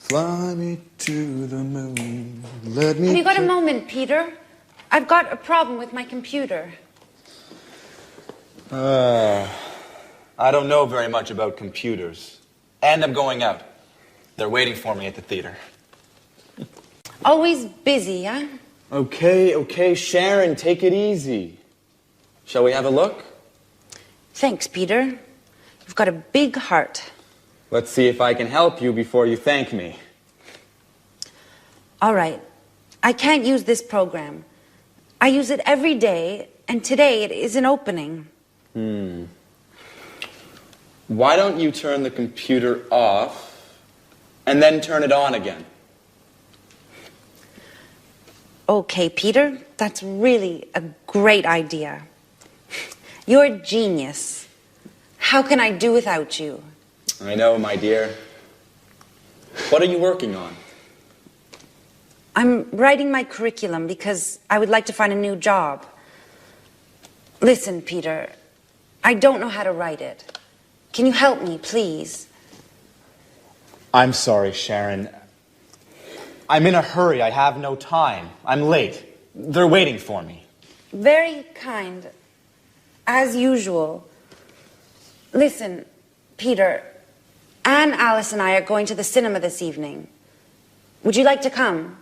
Fly me to the moon. Let me. Have you got a moment, Peter? I've got a problem with my computer. I don't know very much about computers. And I'm going out. They're waiting for me at the theater. Always busy, huh? Okay, Sharon, take it easy. Shall we have a look? Thanks, Peter. You've got a big heart. Let's see if I can help you before you thank me. All right. I can't use this program. I use it every day, and today it isn't opening. Why don't you turn the computer off and then turn it on again? Okay, Peter, that's really a great idea. You're a genius. How can I do without you? I know, my dear. What are you working on? I'm writing my curriculum because I would like to find a new job. Listen, Peter, I don't know how to write it. Can you help me, please? I'm sorry, Sharon. I'm in a hurry. I have no time. I'm late. They're waiting for me. Very kind. As usual. Listen, Peter, Anne, Alice, and I are going to the cinema this evening. Would you like to come?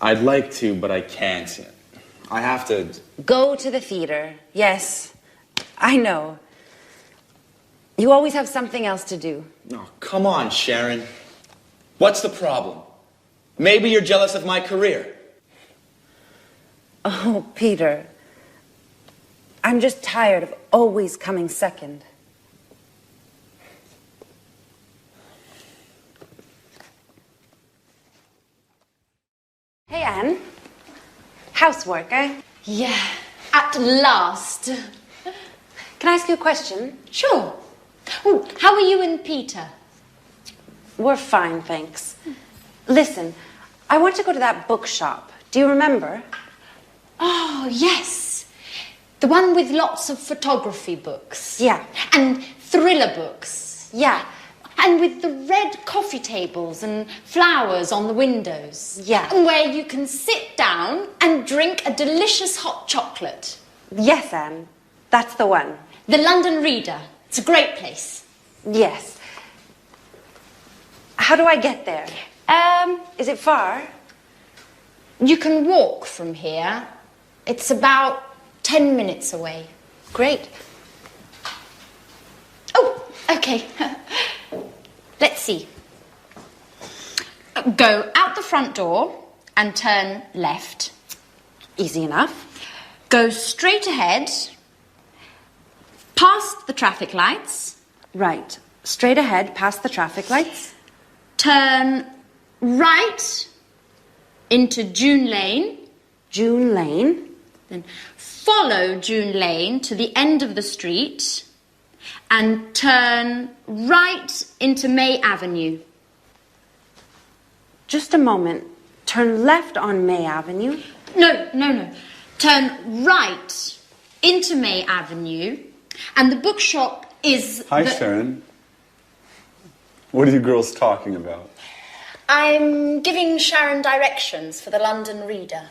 I'd like to, but I can't. I have to... Go to the theater. Yes, I know. You always have something else to do. Oh, come on, Sharon. What's the problem? Maybe you're jealous of my career. Oh, Peter. I'm just tired of always coming second. Hey, Anne. Housework, eh? Yeah, at last. Can I ask you a question? Sure. Oh, how are you and Peter? We're fine, thanks. Listen, I want to go to that bookshop. Do you remember? Oh, yes. The one with lots of photography books. Yeah. And thriller books. Yeah. And with the red coffee tables and flowers on the windows. Yeah. And where you can sit down and drink a delicious hot chocolate. Yes, Anne. That's the one. The London Reader. It's a great place. Yes. How do I get there? Is it far? You can walk from here. It's about 10 minutes away. Great. Oh, okay. Let's see. Go out the front door and turn left. Easy enough. Go straight ahead, past the traffic lights. Right. Straight ahead, past the traffic lights. Turn right into June Lane. June Lane. Then follow June Lane to the end of the street and turn right into May Avenue. Just a moment. Turn left on May Avenue. No. Turn right into May Avenue, and the bookshop is... Hi, Sharon. What are you girls talking about? I'm giving Sharon directions for the London Reader.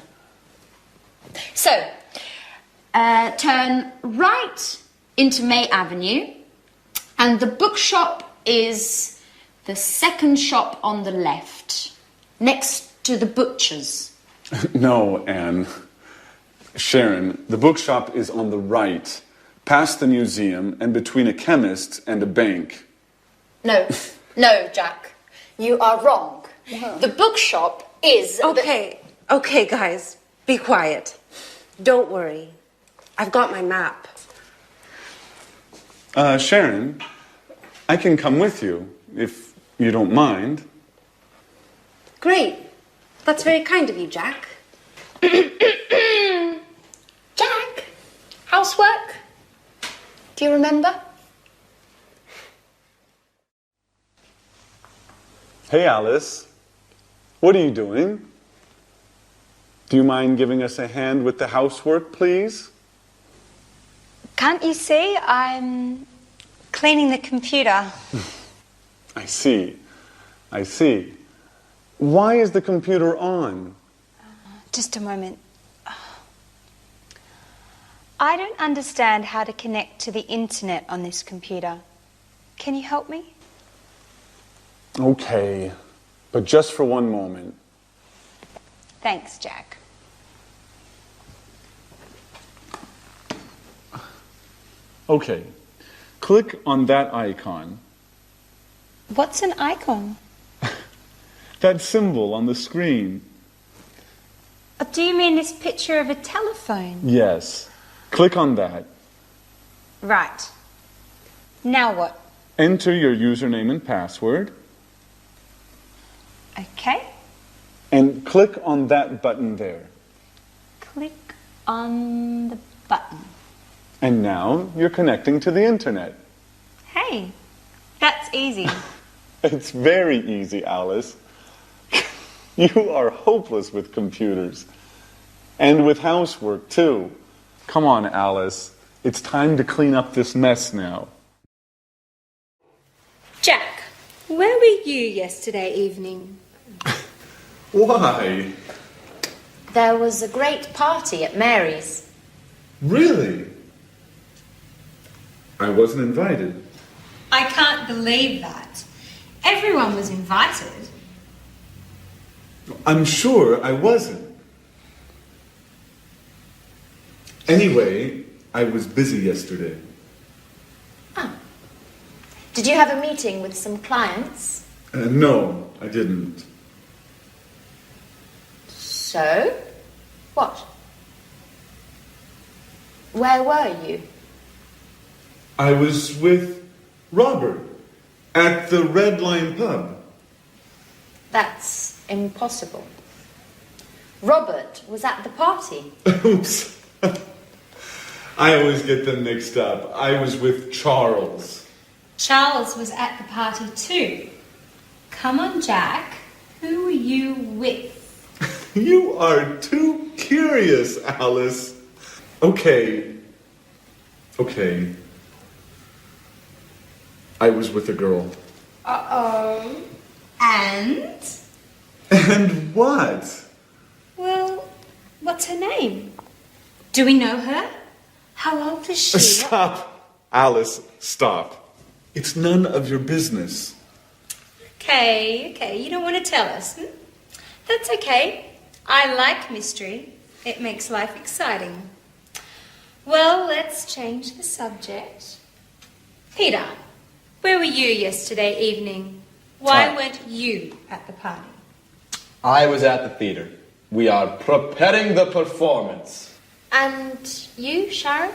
So, turn right into May Avenue, and the bookshop is the second shop on the left, next to the butcher's. No, Anne. Sharon, the bookshop is on the right, past the museum and between a chemist and a bank. No, Jack. You are wrong. The bookshop is... Okay, guys. Be quiet. Don't worry. I've got my map. Sharon, I can come with you, if you don't mind. Great. That's very kind of you, Jack. Jack, housework? Do you remember? Hey, Alice. What are you doing? Do you mind giving us a hand with the housework, please? Can't you see? I'm cleaning the computer. I see. I see. Why is the computer on? Just a moment. I don't understand how to connect to the internet on this computer. Can you help me? Okay, but just for one moment. Thanks, Jack. Okay, click on that icon. What's an icon? That symbol on the screen. Do you mean this picture of a telephone? Yes. Click on that. Right. Now what? Enter your username and password. Okay. And click on that button there. Click on the button. And now you're connecting to the internet. Hey, that's easy. It's very easy, Alice. You are hopeless with computers. And with housework, too. Come on, Alice. It's time to clean up this mess now. Jack, where were you yesterday evening? Why? There was a great party at Mary's. Really? I wasn't invited. I can't believe that. Everyone was invited. I'm sure I wasn't. Anyway, I was busy yesterday. Did you have a meeting with some clients? No, I didn't. So? What? Where were you? I was with Robert at the Red Lion pub. That's impossible. Robert was at the party. Oops. I always get them mixed up. I was with Charles. Charles was at the party too. Come on, Jack. Who were you with? You are too curious, Alice. Okay. I was with a girl. Uh-oh. And? And what? Well, what's her name? Do we know her? How old is she? Stop. Alice, stop. It's none of your business. Okay, you don't want to tell us. That's okay. I like mystery. It makes life exciting. Well, let's change the subject. Peter, where were you yesterday evening? Why weren't you at the party? I was at the theater. We are preparing the performance. And you, Sharon?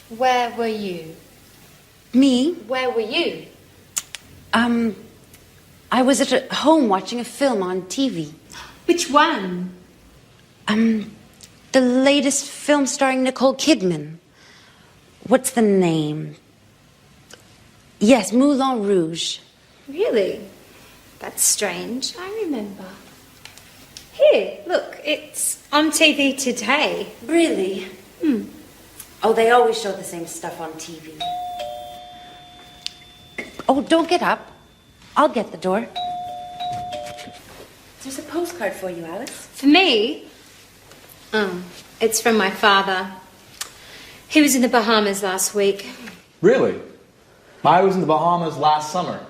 Where were you? Me? Where were you? I was at home watching a film on TV. Which one? The latest film starring Nicole Kidman. What's the name? Yes, Moulin Rouge. Really? That's strange. I remember. Here, look, it's on TV today. Really? Oh, they always show the same stuff on TV. Oh, don't get up. I'll get the door. There's a postcard for you, Alice. For me? Oh, it's from my father. He was in the Bahamas last week. Really? I was in the Bahamas last summer.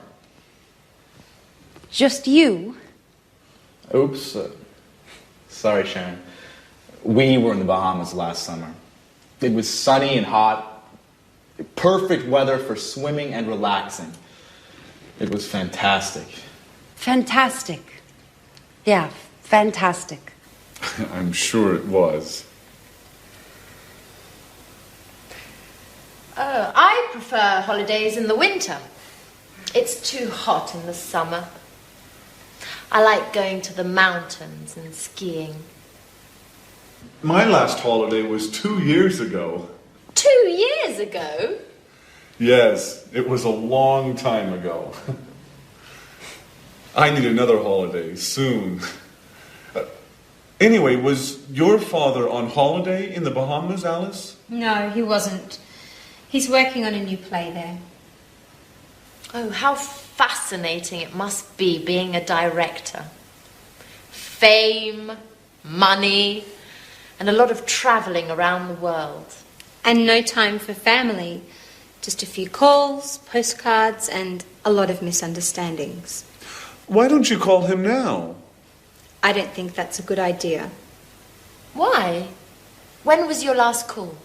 Just you? Oops. Sorry, Sharon. We were in the Bahamas last summer. It was sunny and hot. Perfect weather for swimming and relaxing. It was fantastic. Fantastic. Yeah, fantastic. I'm sure it was. I prefer holidays in the winter. It's too hot in the summer. I like going to the mountains and skiing. My last holiday was 2 years ago. 2 years ago? Yes, it was a long time ago. I need another holiday soon. Anyway, was your father on holiday in the Bahamas, Alice? No, he wasn't. He's working on a new play there. Oh, how fascinating it must be being a director. Fame, money, and a lot of travelling around the world. And no time for family. Just a few calls, postcards, and a lot of misunderstandings. Why don't you call him now? I don't think that's a good idea. Why? When was your last call?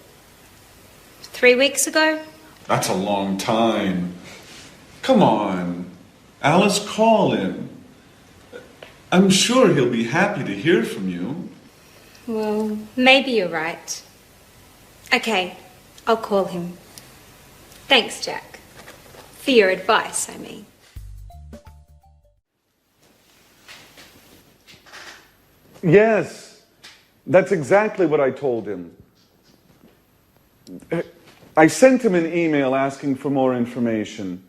3 weeks ago? That's a long time. Come on. Alice, call him. I'm sure he'll be happy to hear from you. Well, maybe you're right. Okay, I'll call him. Thanks, Jack. For your advice, I mean. Yes, that's exactly what I told him. I sent him an email asking for more information.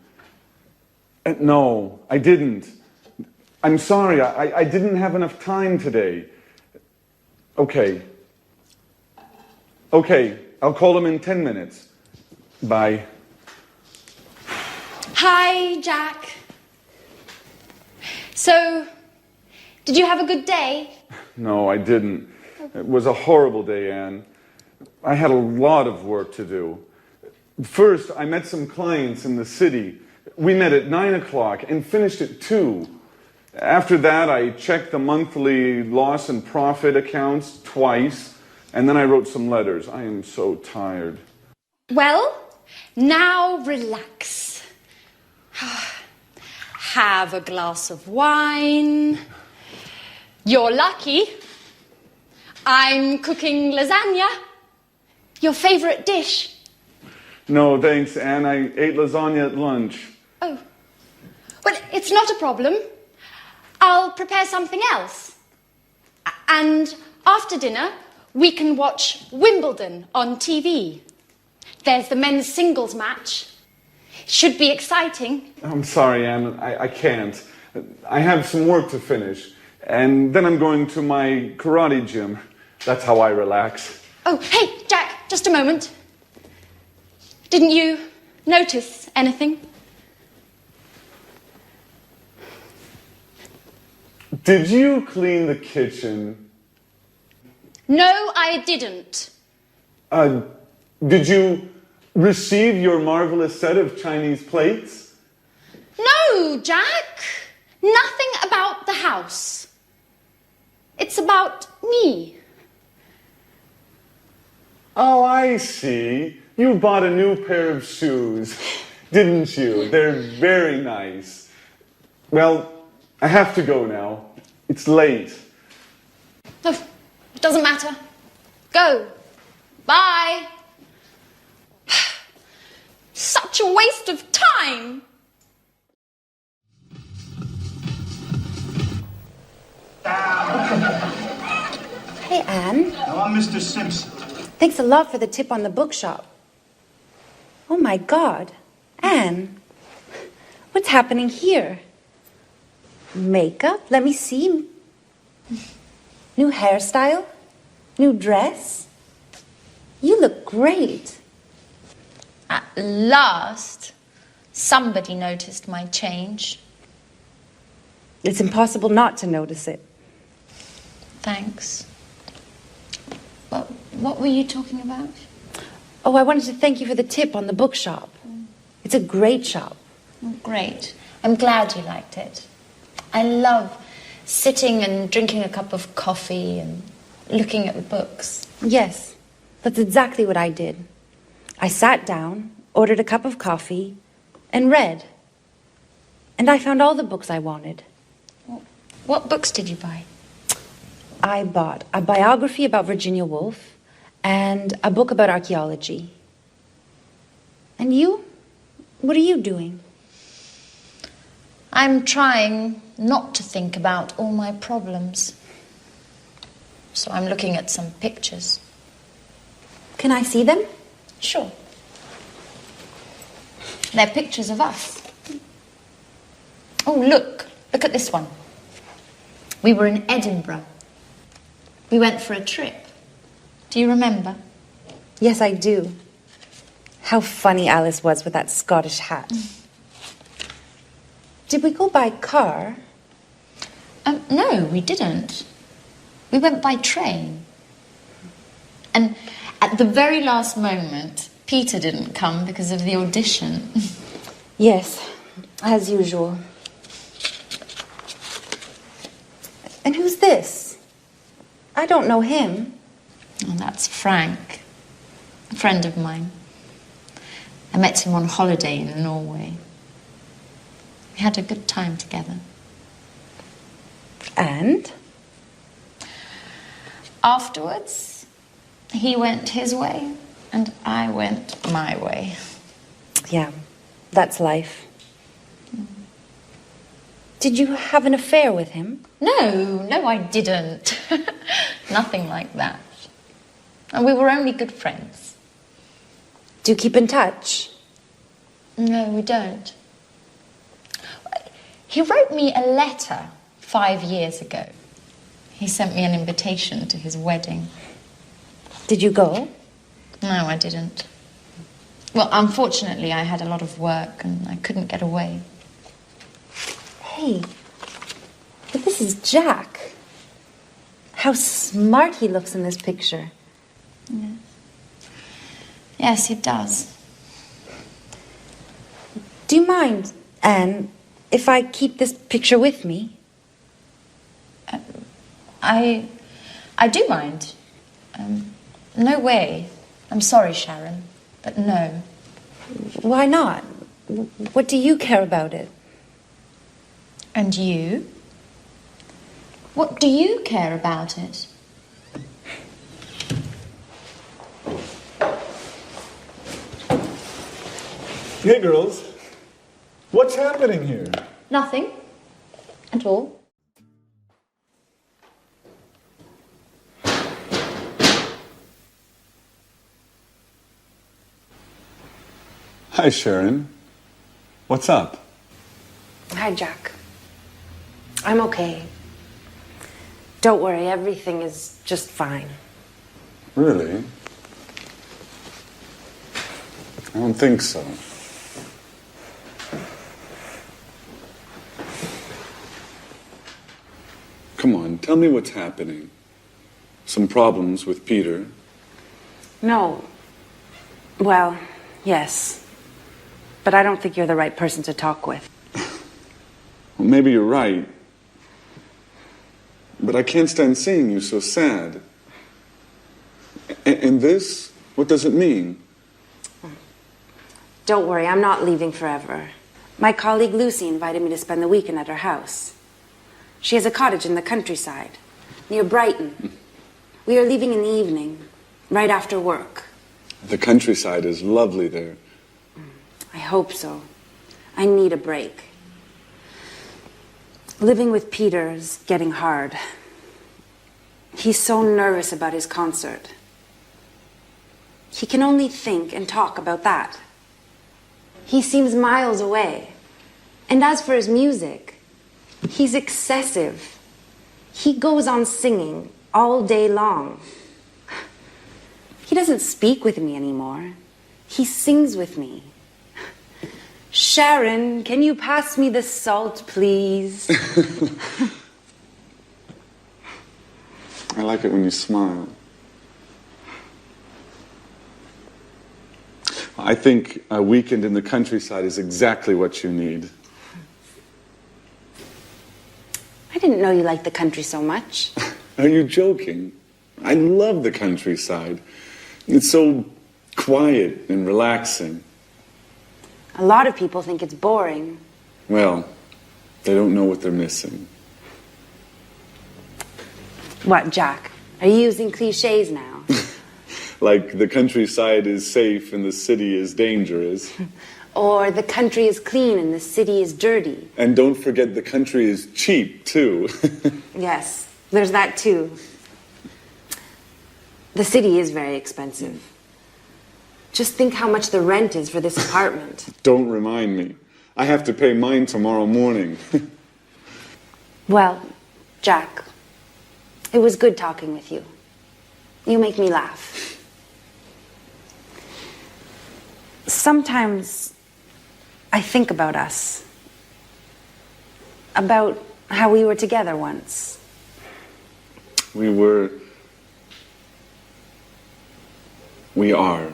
No, I didn't. I'm sorry, I didn't have enough time today. Okay, I'll call him in 10 minutes. Bye. Hi, Jack. So, did you have a good day? No, I didn't. It was a horrible day, Anne. I had a lot of work to do. First, I met some clients in the city. We met at 9 o'clock and finished at 2. After that, I checked the monthly loss and profit accounts twice, and then I wrote some letters. I am so tired. Well, now relax. Have a glass of wine. You're lucky. I'm cooking lasagna. Your favorite dish. No, thanks, Anne. I ate lasagna at lunch. Oh. Well, it's not a problem. I'll prepare something else. And after dinner, we can watch Wimbledon on TV. There's the men's singles match. Should be exciting. I'm sorry, Anne. I can't. I have some work to finish. And then I'm going to my karate gym. That's how I relax. Oh, hey, Jack, just a moment. Didn't you notice anything? Did you clean the kitchen? No, I didn't. Did you receive your marvelous set of Chinese plates? No, Jack. Nothing about the house. It's about me. Oh, I see. You bought a new pair of shoes, didn't you? They're very nice. Well, I have to go now. It's late. No, it doesn't matter. Go. Bye. Such a waste of time. Hey, Anne. No, I'm Mr. Simpson. Thanks a lot for the tip on the bookshop. Oh, my God. Anne, what's happening here? Makeup? Let me see. New hairstyle? New dress? You look great. At last, somebody noticed my change. It's impossible not to notice it. Thanks. Well, what were you talking about? Oh, I wanted to thank you for the tip on the bookshop. It's a great shop. Oh, great. I'm glad you liked it. I love sitting and drinking a cup of coffee and looking at the books. Yes, that's exactly what I did. I sat down, ordered a cup of coffee, and read. And I found all the books I wanted. What books did you buy? I bought a biography about Virginia Woolf and a book about archaeology. And you? What are you doing? I'm trying not to think about all my problems. So I'm looking at some pictures. Can I see them? Sure. They're pictures of us. Oh, look at this one. We were in Edinburgh. We went for a trip. Do you remember? Yes, I do. How funny Alice was with that Scottish hat. Did we go by car? No, we didn't. We went by train. And at the very last moment, Peter didn't come because of the audition. Yes, as usual. And who's this? I don't know him. Oh, that's Frank, a friend of mine. I met him on holiday in Norway. We had a good time together. And? Afterwards, he went his way and I went my way. Yeah, that's life. Did you have an affair with him? No, I didn't. Nothing like that. And we were only good friends. Do you keep in touch? No, we don't. He wrote me a letter 5 years ago. He sent me an invitation to his wedding. Did you go? No, I didn't. Well, unfortunately, I had a lot of work and I couldn't get away. Hey, but this is Jack. How smart he looks in this picture. Yes, he does. Do you mind, Anne, if I keep this picture with me? I do mind. No way. I'm sorry, Sharon, but no. Why not? What do you care about it? And you? What do you care about it? Hey, girls. What's happening here? Nothing. At all. Hi, Sharon. What's up? Hi, Jack. I'm okay. Don't worry, everything is just fine. Really? I don't think so. Come on, tell me what's happening. Some problems with Peter? No. Well, yes. But I don't think you're the right person to talk with. Well, maybe you're right. But I can't stand seeing you so sad. And this? What does it mean? Don't worry, I'm not leaving forever. My colleague Lucy invited me to spend the weekend at her house. She has a cottage in the countryside, near Brighton. We are leaving in the evening, right after work. The countryside is lovely there. I hope so. I need a break. Living with Peter is getting hard. He's so nervous about his concert. He can only think and talk about that. He seems miles away. And as for his music, he's excessive. He goes on singing all day long. He doesn't speak with me anymore. He sings with me. Sharon, can you pass me the salt, please? I like it when you smile. I think a weekend in the countryside is exactly what you need. I didn't know you liked the country so much. Are you joking? I love the countryside. It's so quiet and relaxing. A lot of people think it's boring. Well, they don't know what they're missing. What, Jack? Are you using cliches now? Like the countryside is safe and the city is dangerous. Or the country is clean and the city is dirty. And don't forget the country is cheap, too. Yes, there's that too. The city is very expensive. Just think how much the rent is for this apartment. Don't remind me. I have to pay mine tomorrow morning. Well, Jack, it was good talking with you. You make me laugh. Sometimes I think about us. about how we were together once. We are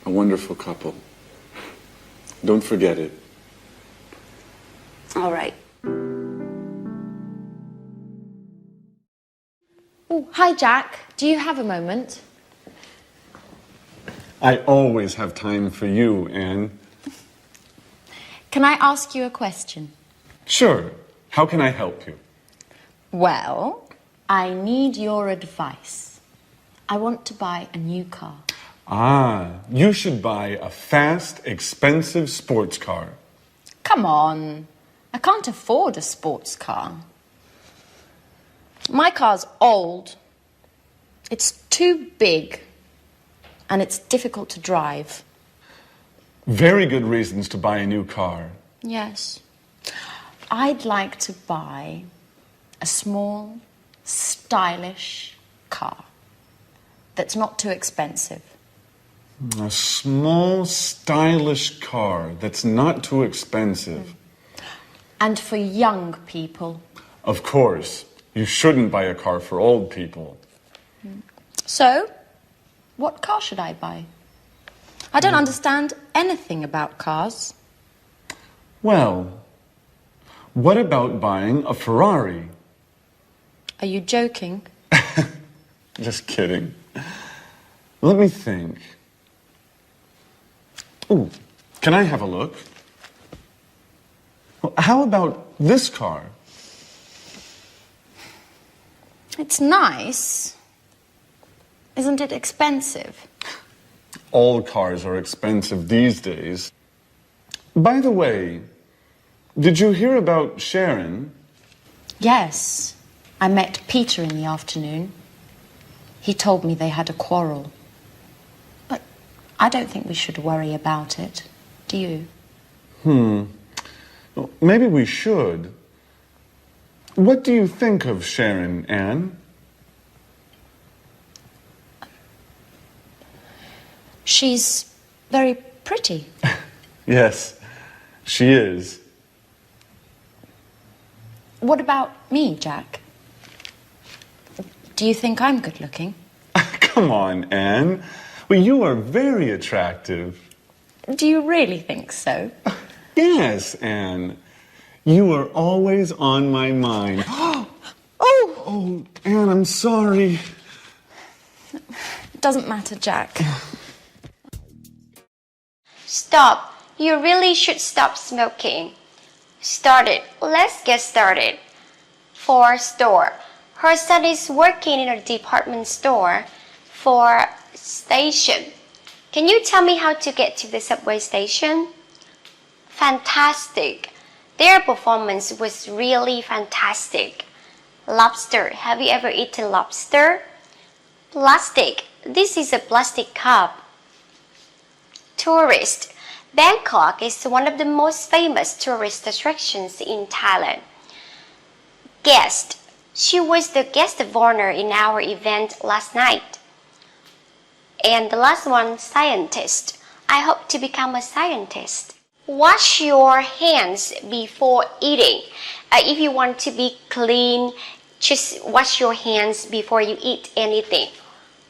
a wonderful couple. Don't forget it. All right. Oh, hi, Jack. Do you have a moment? I always have time for you, Anne. Can I ask you a question? Sure. How can I help you? Well, I need your advice. I want to buy a new car. Ah, you should buy a fast, expensive sports car. Come on. I can't afford a sports car. My car's old. It's too big. And it's difficult to drive. Very good reasons to buy a new car. Yes. I'd like to buy a small, stylish car that's not too expensive. A small, stylish car that's not too expensive. And for young people. Of course. You shouldn't buy a car for old people. So, what car should I buy? I don't understand anything about cars. Well, what about buying a Ferrari? Are you joking? Just kidding. Let me think. Ooh, can I have a look? Well, how about this car? It's nice. Isn't it expensive? All cars are expensive these days. By the way, did you hear about Sharon? Yes. I met Peter in the afternoon. He told me they had a quarrel. But I don't think we should worry about it. Do you? Well, maybe we should. What do you think of Sharon, Anne? She's very pretty. Yes, she is. What about me, Jack? Do you think I'm good looking? Come on, Anne. Well, you are very attractive. Do you really think so? Yes, Anne. You are always on my mind. Oh, Anne, I'm sorry. It doesn't matter, Jack. Stop. You really should stop smoking. Started. Let's get started. For store. Her son is working in a department store. For station. Can you tell me how to get to the subway station? Fantastic. Their performance was really fantastic. Lobster. Have you ever eaten lobster? Plastic. This is a plastic cup. Tourist. Bangkok is one of the most famous tourist attractions in Thailand. Guest. She was the guest of honor in our event last night. And the last one, scientist. I hope to become a scientist. Wash your hands before eating. If you want to be clean, just wash your hands before you eat anything.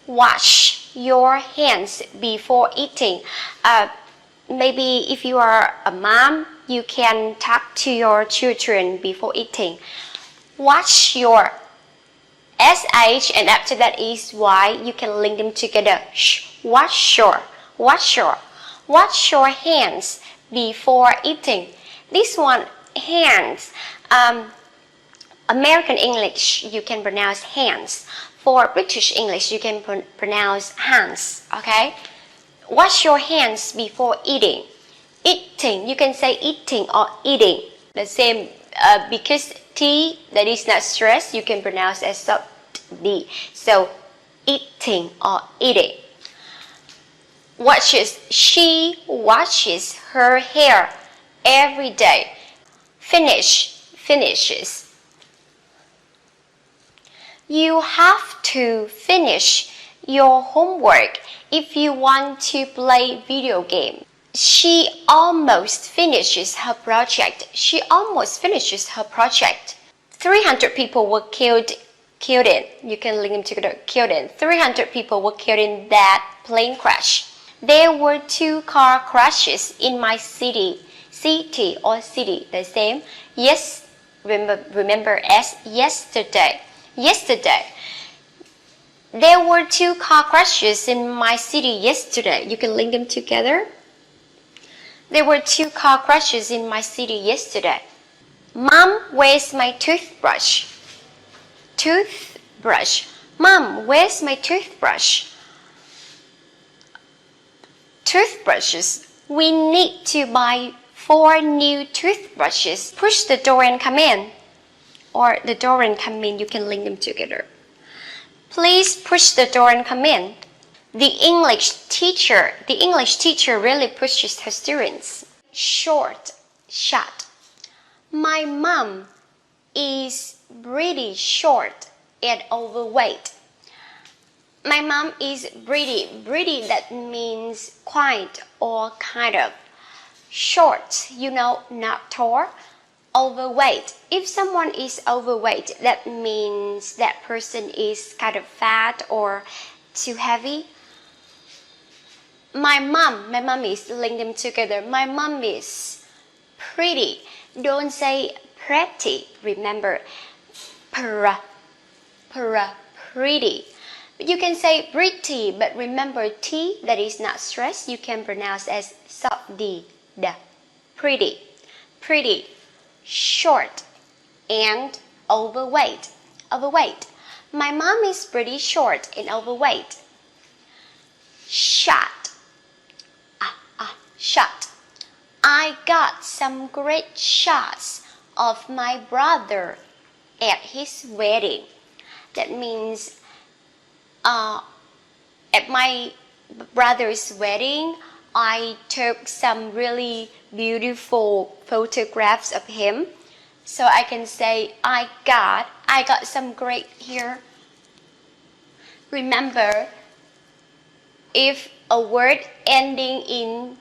Wash your hands before eating. Maybe if you are a mom, you can talk to your children before eating. Wash your SH and after that is Y, you can link them together. Wash your hands before eating. This one, hands. American English, you can pronounce hands. For British English, you can pronounce hands. Okay? Wash your hands before eating. Eating, you can say eating or eating. The same, because T, that is not stressed, you can pronounce as soft D. So, eating or eating. She washes her hair every day. Finishes. You have to finish your homework if you want to play video game. She almost finishes her project. She almost finishes her project. 300 people were killed in. You can link them together. Killed in. 300 people were killed in that plane crash. There were 2 car crashes in my city. City or city, the same. Yes, remember as yesterday. Yesterday. There were 2 car crashes in my city yesterday. You can link them together. There were 2 car crashes in my city yesterday. Mom, where's my toothbrush? Toothbrush. Mom, where's my toothbrush? Toothbrushes. We need to buy 4 new toothbrushes. Push the door and come in. Or the door and come in, you can link them together. Please push the door and come in. The English teacher really pushes her students. Short. My mom is pretty short and overweight. My mom is pretty. Pretty, that means quite or kind of. Short, not tall. Overweight. If someone is overweight, that means that person is kind of fat or too heavy. My mom is, link them together. My mom is pretty. Don't say pretty. Remember, pretty. You can say pretty, but remember T, that is not stressed. You can pronounce as soft D. Pretty. Pretty. Short and overweight. My mom is pretty short and overweight. Shot. Shot. I got some great shots of my brother at his wedding. That means at my brother's wedding, I took some really beautiful photographs of him. So I can say I got some great here. Remember, if a word ending in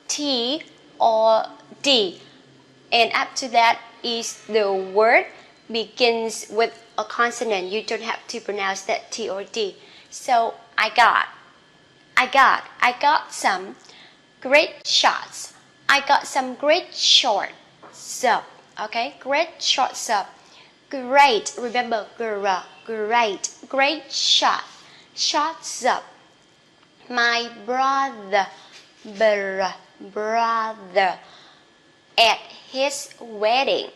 T or D, and after that is the word begins with a consonant, you don't have to pronounce that T or D. So I got some great shots. I got some great shots up. Okay, great shots up. Great, remember great shot. Shots up. My brother at his wedding.